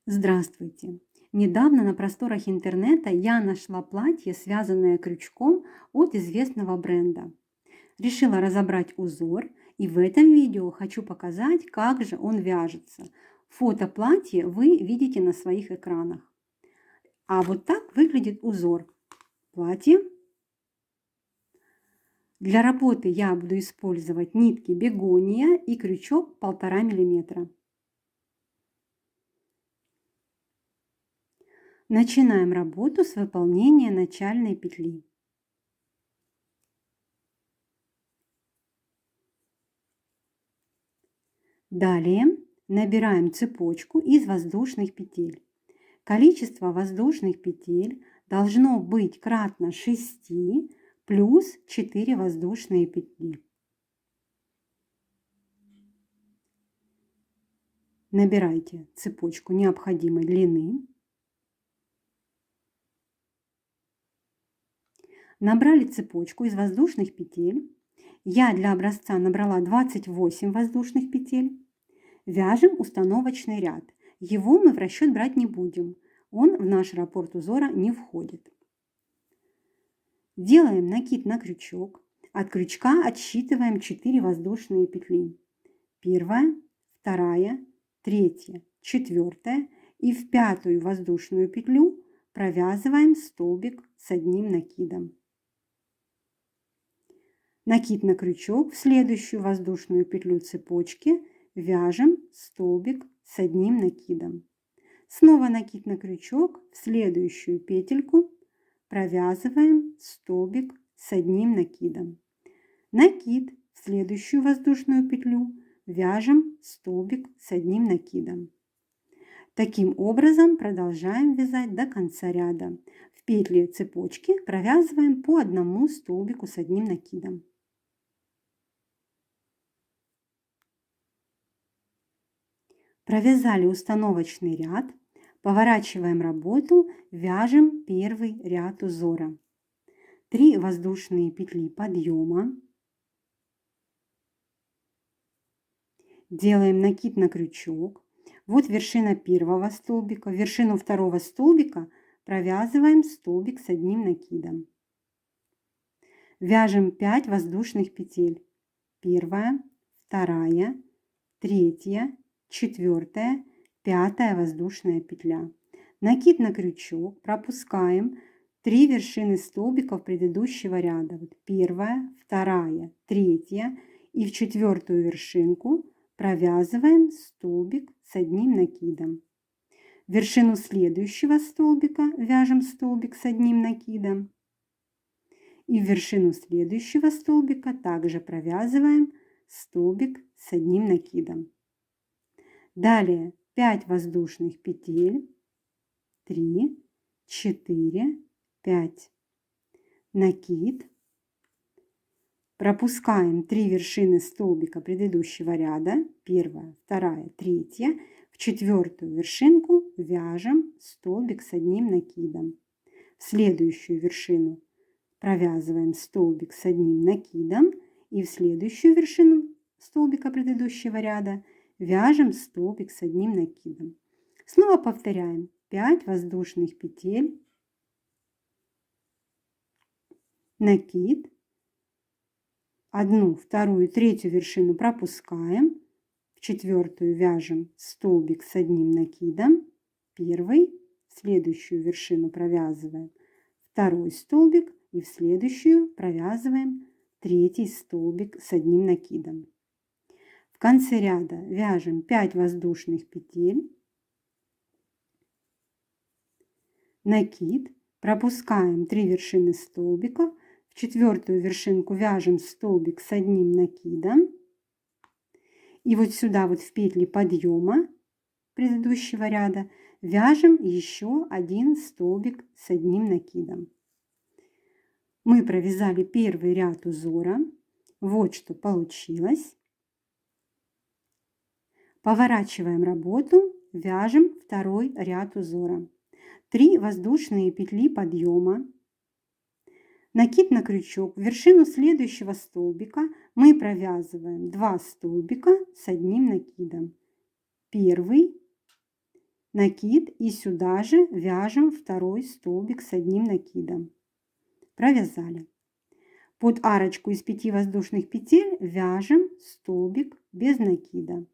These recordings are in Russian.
Здравствуйте! Недавно на просторах интернета я нашла платье, связанное крючком от известного бренда. Решила разобрать узор, и в этом видео хочу показать, как же он вяжется. Фото платья вы видите на своих экранах. А вот так выглядит узор платья. Для работы я буду использовать нитки бегония и крючок 1,5 мм. Начинаем работу с выполнения начальной петли. Далее набираем цепочку из воздушных петель. Количество воздушных петель должно быть кратно 6 плюс 4 воздушные петли. Набирайте цепочку необходимой длины. Набрали цепочку из воздушных петель. Я для образца набрала 28 воздушных петель. Вяжем установочный ряд. Его мы в расчет брать не будем. Он в наш раппорт узора не входит. Делаем накид на крючок. От крючка отсчитываем 4 воздушные петли. Первая, вторая, третья, четвертая. И в 5-ю воздушную петлю провязываем столбик с одним накидом. Накид на крючок, в следующую воздушную петлю цепочки вяжем столбик с одним накидом. Снова накид на крючок, в следующую петельку провязываем столбик с одним накидом. Накид, в следующую воздушную петлю вяжем столбик с одним накидом. Таким образом продолжаем вязать до конца ряда. В петли цепочки провязываем по одному столбику с одним накидом. Провязали установочный ряд, поворачиваем работу, вяжем первый ряд узора. 3 воздушные петли подъема. Делаем накид на крючок. Вот вершина первого столбика. В вершину второго столбика провязываем столбик с одним накидом. Вяжем 5 воздушных петель. Первая, вторая, третья, четвертая, 5-я воздушная петля. Накид на крючок, пропускаем 3 вершины столбиков предыдущего ряда. Вот первая, вторая, третья, и в 4-ю вершинку провязываем столбик с одним накидом. В вершину следующего столбика вяжем столбик с одним накидом. И в вершину следующего столбика также провязываем столбик с одним накидом. Далее 5 воздушных петель, 3, 4, 5. Накид. Пропускаем 3 вершины столбика предыдущего ряда, первая, вторая, третья. В 4-ю вершинку вяжем столбик с одним накидом. В следующую вершину провязываем столбик с одним накидом. И в следующую вершину столбика предыдущего ряда вяжем столбик с одним накидом. Снова повторяем 5 воздушных петель, накид, 1, 2, 3 вершину пропускаем, в 4-ю вяжем столбик с одним накидом, первый, в следующую вершину провязываем второй столбик и в следующую провязываем 3-й столбик с одним накидом. В конце ряда вяжем 5 воздушных петель, накид, пропускаем 3 вершины столбика, в 4-ю вершинку вяжем столбик с одним накидом. И вот сюда вот в петли подъема предыдущего ряда вяжем еще один столбик с одним накидом. Мы провязали первый ряд узора. Вот что получилось. Поворачиваем работу, вяжем второй ряд узора. 3 воздушные петли подъема. Накид на крючок. В вершину следующего столбика мы провязываем 2 столбика с одним накидом. Первый, накид и сюда же вяжем второй столбик с одним накидом. Провязали. Под арочку из 5 воздушных петель вяжем столбик без накида.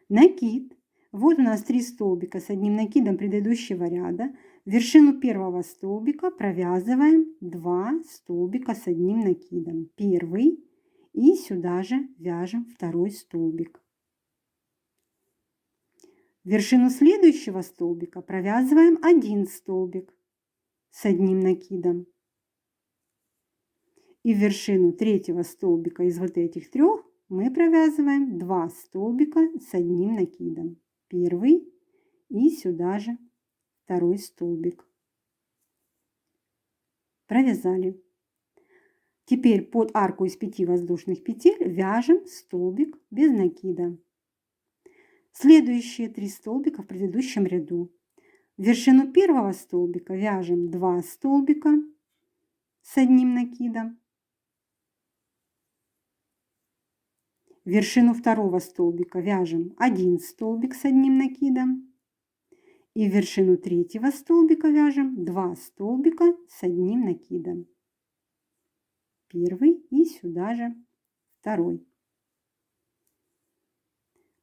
Накид. Вот у нас 3 столбика с одним накидом предыдущего ряда. В вершину первого столбика провязываем 2 столбика с одним накидом. Первый и сюда же вяжем второй столбик. В вершину следующего столбика провязываем 1 столбик с одним накидом. И в вершину третьего столбика из вот этих 3 мы провязываем 2 столбика с одним накидом. Первый и сюда же второй столбик. Провязали. Теперь под арку из 5 воздушных петель вяжем столбик без накида. Следующие 3 столбика в предыдущем ряду. В вершину первого столбика вяжем 2 столбика с одним накидом. В вершину второго столбика вяжем 1 столбик с одним накидом. И в вершину третьего столбика вяжем 2 столбика с одним накидом. Первый и сюда же второй.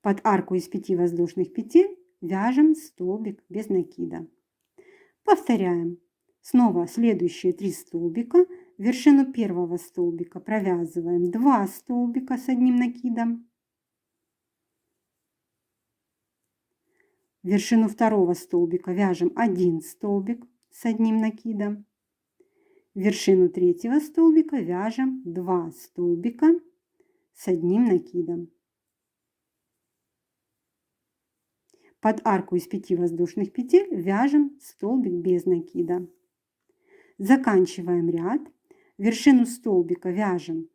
Под арку из 5 воздушных петель вяжем столбик без накида. Повторяем. Снова следующие 3 столбика. В вершину первого столбика провязываем 2 столбика с одним накидом. В вершину второго столбика вяжем 1 столбик с одним накидом. В вершину третьего столбика вяжем 2 столбика с одним накидом. Под арку из 5 воздушных петель вяжем столбик без накида. Заканчиваем ряд. В вершину столбика вяжем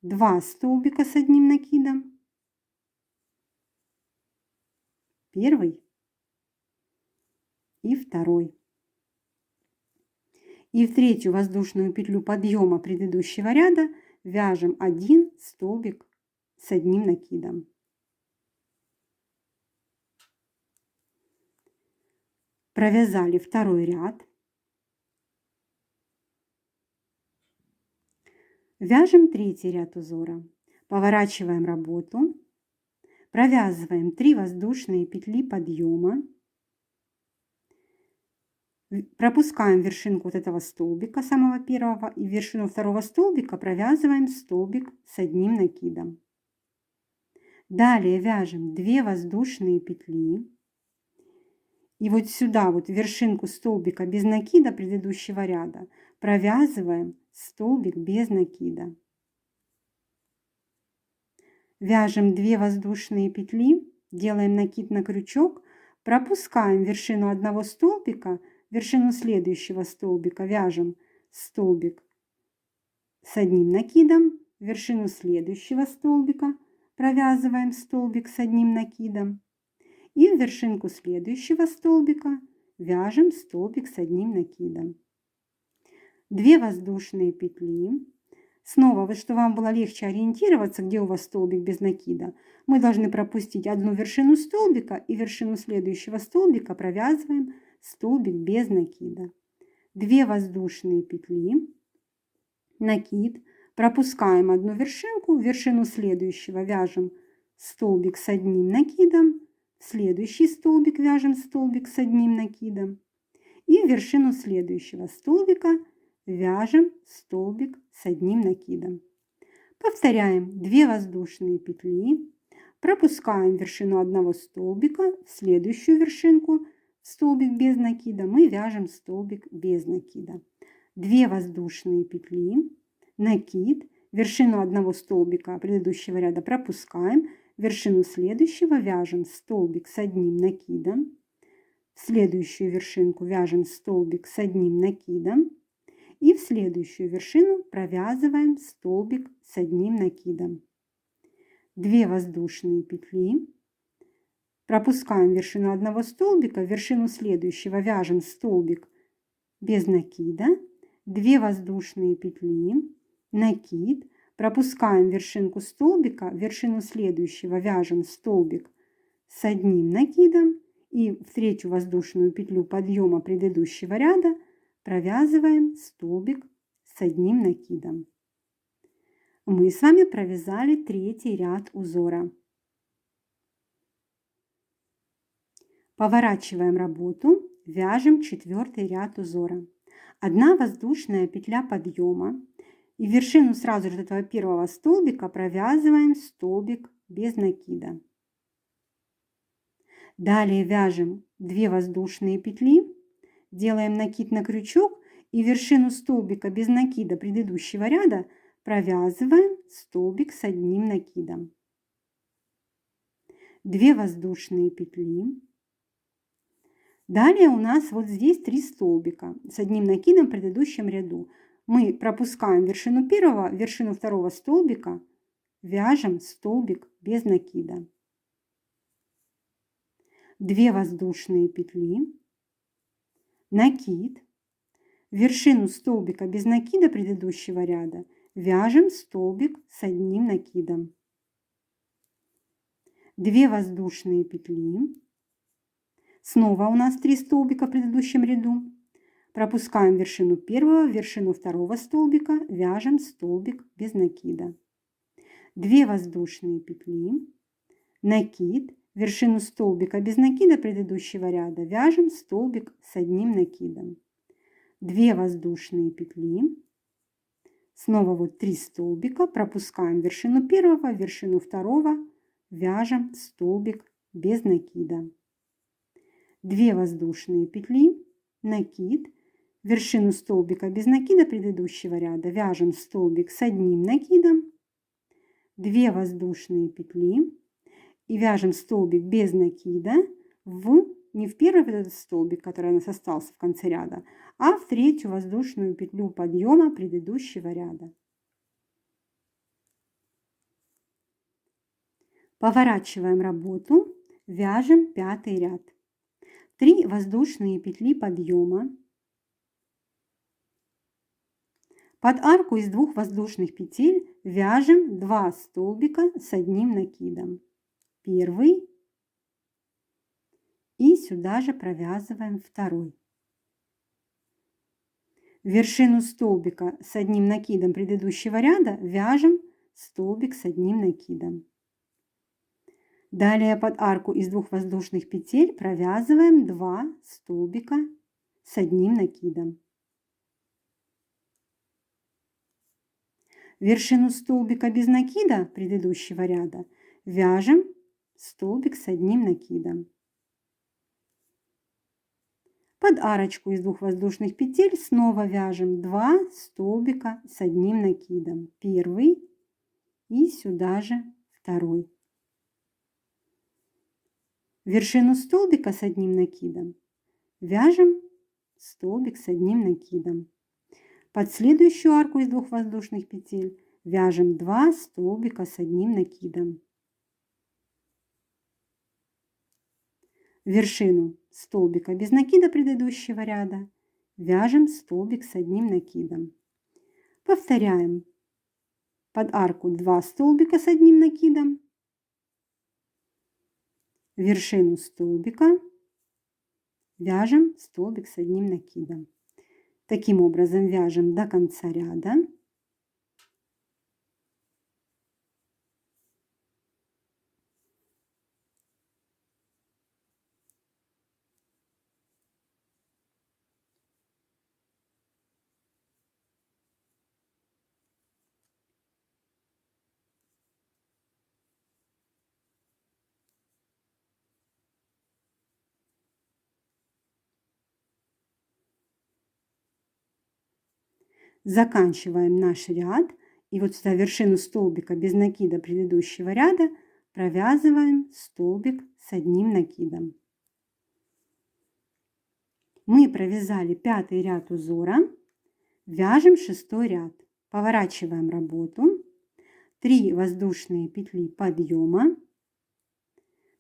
2 столбика с одним накидом. Первый и второй. И в третью воздушную петлю подъема предыдущего ряда вяжем 1 столбик с одним накидом. Провязали второй ряд. Вяжем третий ряд узора. Поворачиваем работу. Провязываем 3 воздушные петли подъема. Пропускаем вершинку вот этого столбика, самого первого, и в вершину второго столбика провязываем столбик с одним накидом. Далее вяжем 2 воздушные петли. И вот сюда, вот в вершинку столбика без накида предыдущего ряда, провязываем столбик без накида. Вяжем 2 воздушные петли, делаем накид на крючок, пропускаем вершину одного столбика, вершину следующего столбика вяжем столбик с одним накидом, вершину следующего столбика провязываем столбик с одним накидом. И в вершинку следующего столбика вяжем столбик с одним накидом. 2 воздушные петли. Снова, вот что вам было легче ориентироваться, где у вас столбик без накида, мы должны пропустить одну вершину столбика и вершину следующего столбика провязываем столбик без накида. 2 воздушные петли, накид, пропускаем одну вершинку, в вершину следующего вяжем столбик с одним накидом, в следующий столбик вяжем столбик с одним накидом и в вершину следующего столбика вяжем столбик с одним накидом. Повторяем 2 воздушные петли, пропускаем вершину одного столбика, в следующую вершинку столбик без накида мы вяжем столбик без накида. 2 воздушные петли, накид, вершину одного столбика предыдущего ряда пропускаем, вершину следующего вяжем столбик с одним накидом, в следующую вершинку вяжем столбик с одним накидом и в следующую вершину провязываем столбик с одним накидом. 2 воздушные петли, пропускаем вершину одного столбика, в вершину следующего вяжем столбик без накида, 2 воздушные петли, накид, пропускаем вершинку столбика, в вершину следующего вяжем столбик с одним накидом и в третью воздушную петлю подъема предыдущего ряда провязываем столбик с одним накидом. Мы с вами провязали третий ряд узора. Поворачиваем работу, вяжем четвертый ряд узора. Одна воздушная петля подъема, и в вершину сразу же этого первого столбика провязываем столбик без накида. Далее вяжем 2 воздушные петли, делаем накид на крючок и в вершину столбика без накида предыдущего ряда провязываем столбик с одним накидом. 2 воздушные петли. Далее у нас вот здесь 3 столбика с одним накидом в предыдущем ряду. Мы пропускаем вершину первого, вершину второго столбика, вяжем столбик без накида. 2 воздушные петли, накид, вершину столбика без накида предыдущего ряда вяжем столбик с одним накидом. 2 воздушные петли, снова у нас 3 столбика в предыдущем ряду, пропускаем вершину первого, вершину второго столбика, вяжем столбик без накида. 2 воздушные петли, накид, вершину столбика без накида предыдущего ряда вяжем столбик с одним накидом. 2 воздушные петли, снова вот 3 столбика, пропускаем вершину первого, вершину второго, вяжем столбик без накида. 2 воздушные петли, накид, вершину столбика без накида предыдущего ряда вяжем столбик с одним накидом, 2 воздушные петли и вяжем столбик без накида не в первый вот этот столбик, который у нас остался в конце ряда, а в третью воздушную петлю подъема предыдущего ряда. Поворачиваем работу, вяжем пятый ряд. 3 воздушные петли подъема. Под арку из 2 воздушных петель вяжем 2 столбика с одним накидом. Первый и сюда же провязываем второй. В вершину столбика с одним накидом предыдущего ряда вяжем столбик с одним накидом. Далее под арку из 2 воздушных петель провязываем 2 столбика с одним накидом. В вершину столбика без накида предыдущего ряда вяжем столбик с одним накидом. Под арочку из 2 воздушных петель снова вяжем 2 столбика с одним накидом. Первый и сюда же второй. В вершину столбика с одним накидом вяжем столбик с одним накидом. Под следующую арку из 2 воздушных петель вяжем 2 столбика с одним накидом. В вершину столбика без накида предыдущего ряда вяжем столбик с одним накидом. Повторяем. Под арку 2 столбика с одним накидом. В вершину столбика вяжем столбик с одним накидом. Таким образом вяжем до конца ряда. Заканчиваем наш ряд и вот сюда вершину столбика без накида предыдущего ряда провязываем столбик с одним накидом. Мы провязали 5-й ряд узора, вяжем 6-й ряд, поворачиваем работу, 3 воздушные петли подъема,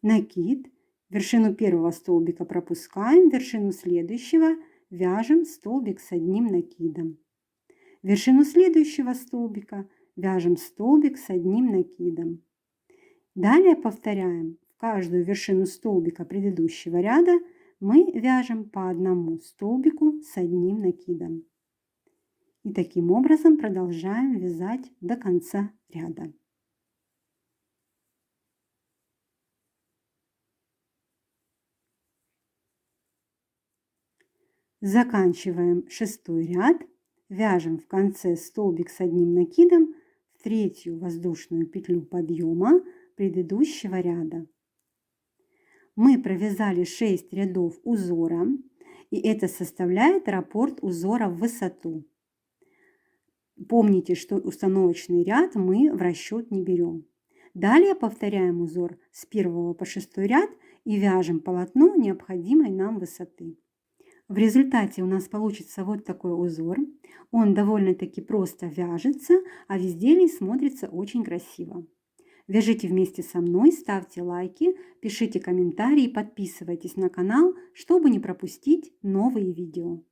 накид, вершину первого столбика пропускаем, вершину следующего вяжем столбик с одним накидом. Вершину следующего столбика вяжем столбик с одним накидом. Далее повторяем. В каждую вершину столбика предыдущего ряда мы вяжем по одному столбику с одним накидом. И таким образом продолжаем вязать до конца ряда. Заканчиваем 6-й ряд, вяжем в конце столбик с одним накидом в 3-ю воздушную петлю подъема предыдущего ряда. Мы провязали 6 рядов узора, и это составляет раппорт узора в высоту. Помните, что установочный ряд мы в расчет не берем. Далее повторяем узор с 1 по 6 ряд и вяжем полотно необходимой нам высоты. В результате у нас получится вот такой узор. Он довольно-таки просто вяжется, а в изделии смотрится очень красиво. Вяжите вместе со мной, ставьте лайки, пишите комментарии, подписывайтесь на канал, чтобы не пропустить новые видео.